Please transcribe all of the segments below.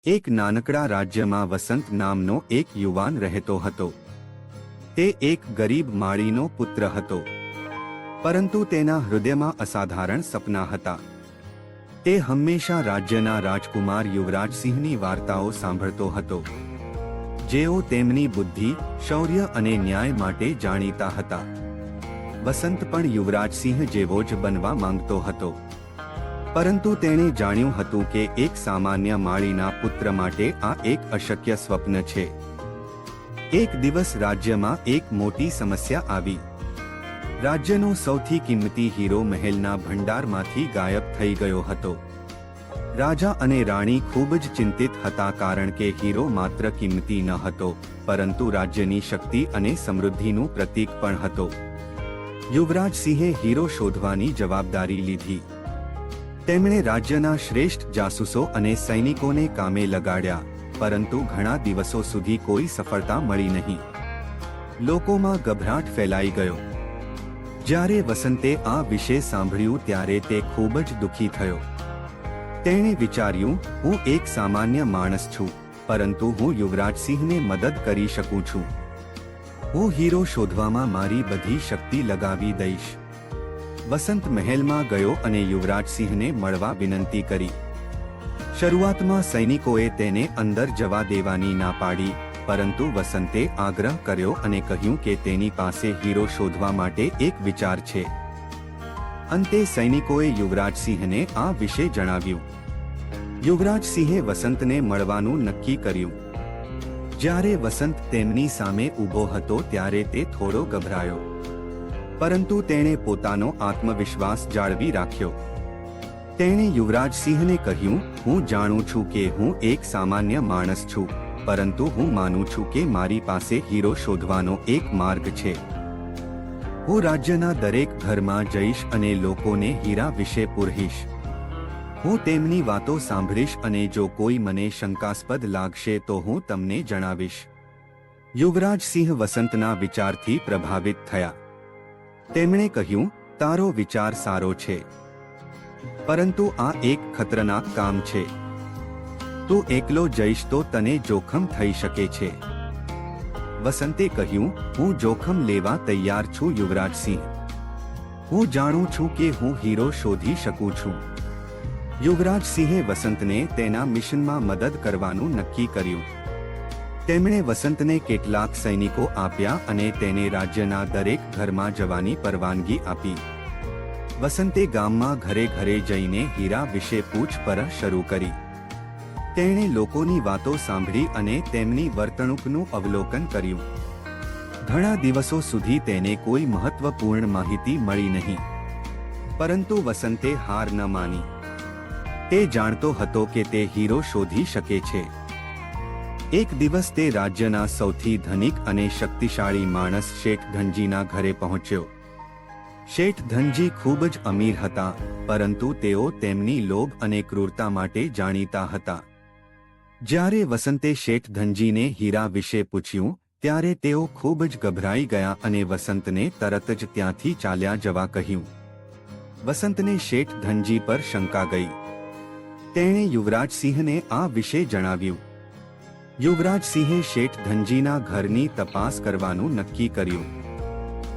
એક નાનકડા રાજ્યમાં વસંત નામનો એક યુવાન રહેતો હતો. તે એક ગરીબ માળીનો પુત્ર હતો, પરંતુ તેના હૃદયમાં અસાધારણ સપના હતા. તે હંમેશા રાજ્યના રાજકુમાર યુવરાજસિંહની વાર્તાઓ સાંભળતો હતો, જેઓ તેમની બુદ્ધિ, શૌર્ય અને ન્યાય માટે જાણીતા હતા. વસંત પણ યુવરાજસિંહ જેવો જ બનવા માંગતો હતો, પરંતુ તેણે જાણ્યું હતું કે એક સામાન્ય માળીના પુત્ર માટે આ એક અશક્ય સ્વપ્ન છે. એક દિવસ રાજ્યમાં એક મોટી સમસ્યા આવી. રાજ્યનો સૌથી કિંમતી હીરો મહેલના ભંડારમાંથી ગાયબ થઈ ગયો હતો. રાજા અને રાણી ખૂબ જ ચિંતિત હતા, કારણ કે હીરો માત્ર કિંમતી ન હતો, પરંતુ રાજ્યની શક્તિ અને સમૃદ્ધિનું પ્રતીક પણ હતો. યુવરાજસિંહે હીરો શોધવાની જવાબદારી લીધી. તેમણે રાજ્યના શ્રેષ્ઠ જાસૂસો અને સૈનિકોને કામે લગાડ્યા, પરંતુ ઘણા દિવસો સુધી કોઈ સફળતા મળી નહીં. લોકોમાં ગભરાટ ફેલાઈ ગયો. જ્યારે વસંતે આ વિશે સાંભળ્યું ત્યારે તે ખૂબ જ દુઃખી થયો. તેણે વિચાર્યું, હું એક સામાન્ય માણસ છું, પરંતુ હું યુવરાજસિંહને મદદ કરી શકું છું. હું હીરો શોધવામાં મારી બધી શક્તિ લગાવી દઈશ. વસંત મહેલમાં ગયો અને યુવરાજસિંહને મળવા વિનંતી કરી. શરૂઆતમાં સૈનિકોએ તેને અંદર જવા દેવાની ના પાડી, પરંતુ વસંતે આગ્રહ કર્યો અને કહ્યું કે તેની પાસે હીરો શોધવા માટે એક વિચાર છે. અંતે સૈનિકોએ યુવરાજસિંહને આ વિશે જણાવ્યું. યુવરાજસિંહે વસંતને મળવાનું નક્કી કર્યું. જ્યારે વસંત તેમની સામે ઊભો હતો ત્યારે તે થોડો ગભરાયો, પરંતુ તેણે પોતાનો આત્મવિશ્વાસ જાળવી રાખ્યો. તેણે યુવરાજસિંહને કહ્યું, હું જાણું છું કે હું એક સામાન્ય માણસ છું, પરંતુ હું માનું છું કે મારી પાસે હીરો શોધવાનો એક માર્ગ છે. હું રાજ્યના દરેક ઘરમાં જઈશ અને લોકોને હીરા વિશે પૂછીશ. હું તેમની વાતો સાંભળીશ અને જો કોઈ મને શંકાસ્પદ લાગશે તો હું તમને જણાવીશ. યુવરાજસિંહ વસંતના વિચારથી પ્રભાવિત થયા. તેમણે કહ્યું, તારો વિચાર સારો છે, પરંતુ આ એક ખતરનાક કામ છે. તું એકલો જઈશ તો તને જોખમ થઈ શકે છે. વસંતે કહ્યું, હું જોખમ લેવા તૈયાર છું યુવરાજસિંહ. હું જાણું છું કે હું હીરો શોધી શકું છું. યુવરાજસિંહે વસંતને તેના મિશનમાં મદદ કરવાનું નક્કી કર્યું. તેમણે વસંતને કેટલાક સૈનિકો આપ્યા અને તેને રાજ્યના દરેક ઘરમાં જવાની પરવાનગી આપી. વસંતે ગામમાં ઘરે ઘરે જઈને હીરા વિશે પૂછપરછ શરૂ કરી. તેણે લોકોની વાતો સાંભળી અને તેમની વર્તણૂકનું અવલોકન કર્યું. ઘણા દિવસો સુધી તેને કોઈ મહત્વપૂર્ણ માહિતી મળી નહીં, પરંતુ વસંતે હાર ન માની. તે જાણતો હતો કે તે હીરો શોધી શકે છે. એક દિવસ તે રાજ્યના સૌથી ધનિક અને શક્તિશાળી માણસ શેઠ ધનજીના ઘરે પહોંચ્યો. શેઠ ધનજી ખૂબ જ અમીર હતા, પરંતુ તેઓ તેમની લોભ અને ક્રૂરતા માટે જાણીતા હતા. જ્યારે વસંતે શેઠ ધનજીને હીરા વિશે પૂછ્યું ત્યારે તેઓ ખૂબ જ ગભરાઈ ગયા અને વસંતને તરત જ ત્યાંથી ચાલ્યા જવા કહ્યું. વસંતને શેઠ ધનજી પર શંકા ગઈ. તેણે યુવરાજસિંહને આ વિશે જણાવ્યું. યુવરાજસિંહે શેઠ ધનજીના ઘરની તપાસ કરવાનું નક્કી કર્યું.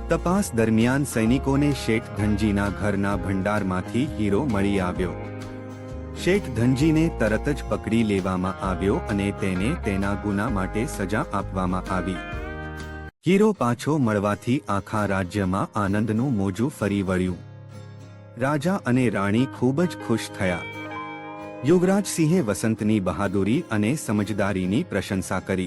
તપાસ દરમિયાન સૈનિકોને શેઠ ધનજીના ઘરના ભંડારમાંથી હીરો મળી આવ્યો. શેઠ ધનજીને તરત જ પકડી લેવામાં આવ્યો અને તેને તેના ગુના માટે સજા આપવામાં આવી. હીરો પાછો મળવાથી આખા રાજ્યમાં આનંદનું મોજું ફરી વળ્યું. રાજા અને રાણી ખૂબ જ ખુશ થયા. યુવરાજસિંહે વસંતની બહાદુરી અને સમજદારીની પ્રશંસા કરી.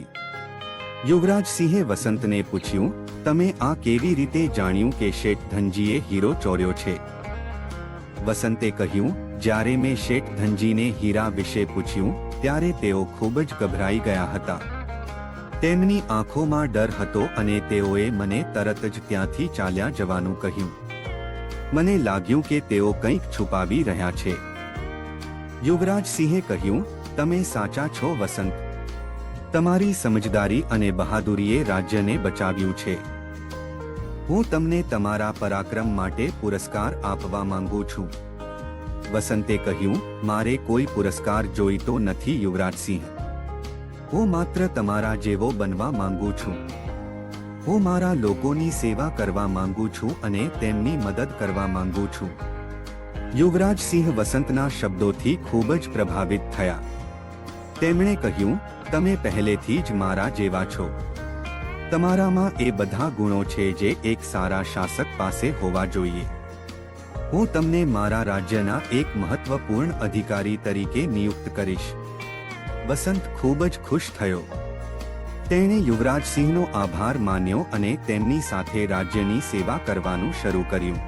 યુવરાજસિંહે વસંતને પૂછ્યું, તમે આ કેવી રીતે જાણ્યું કે શેઠ ધનજીએ હીરો ચોર્યો છે? વસંતે કહ્યું, જ્યારે મેં શેઠ ધનજીને હીરા વિશે પૂછ્યું ત્યારે તેઓ ખૂબ જ ગભરાઈ ગયા હતા. તેમની આંખોમાં ડર હતો અને તેઓએ મને તરત જ ત્યાંથી ચાલ્યા જવાનું કહ્યું. મને લાગ્યું કે તેઓ કંઈક છુપાવી રહ્યા છે. યુવરાજસિંહે કહ્યું, તમે સાચા છો વસંત. તમારી સમજદારી અને બહાદુરીએ રાજ્યને બચાવ્યું છે. હું તમને તમારા પરાક્રમ માટે પુરસ્કાર આપવા માંગુ છું. વસંતે કહ્યું, મારે કોઈ પુરસ્કાર જોઈતો નથી યુવરાજસિંહ. હું માત્ર તમારા જેવો બનવા માંગુ છું. હું મારા લોકોની સેવા કરવા માંગુ છું અને તેમની મદદ કરવા માંગુ છું. યુવરાજસિંહ વસંતના શબ્દોથી ખૂબ જ પ્રભાવિત થયા. તેમણે કહ્યું, તમે પહેલેથી જ મારા જેવા છો. તમારામાં એ બધા ગુણો છે જે એક સારા શાસક પાસે હોવા જોઈએ. હું તમને મારા રાજ્યના એક મહત્વપૂર્ણ અધિકારી તરીકે નિયુક્ત કરીશ. વસંત ખૂબ જ ખુશ થયો. તેણે યુવરાજસિંહનો આભાર માન્યો અને તેમની સાથે રાજ્યની સેવા કરવાનું શરૂ કર્યું.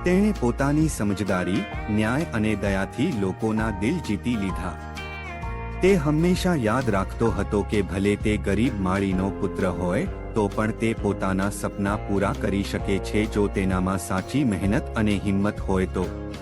તેણે પોતાની સમજદારી, ન્યાય અને દયાથી લોકોના દિલ જીતી લીધા. તે હંમેશા યાદ રાખતો હતો કે ભલે તે ગરીબ માળીનો પુત્ર હોય તો પણ તે પોતાના સપના પૂરા કરી શકે છે જો તેનામાં સાચી મહેનત અને હિંમત હોય તો.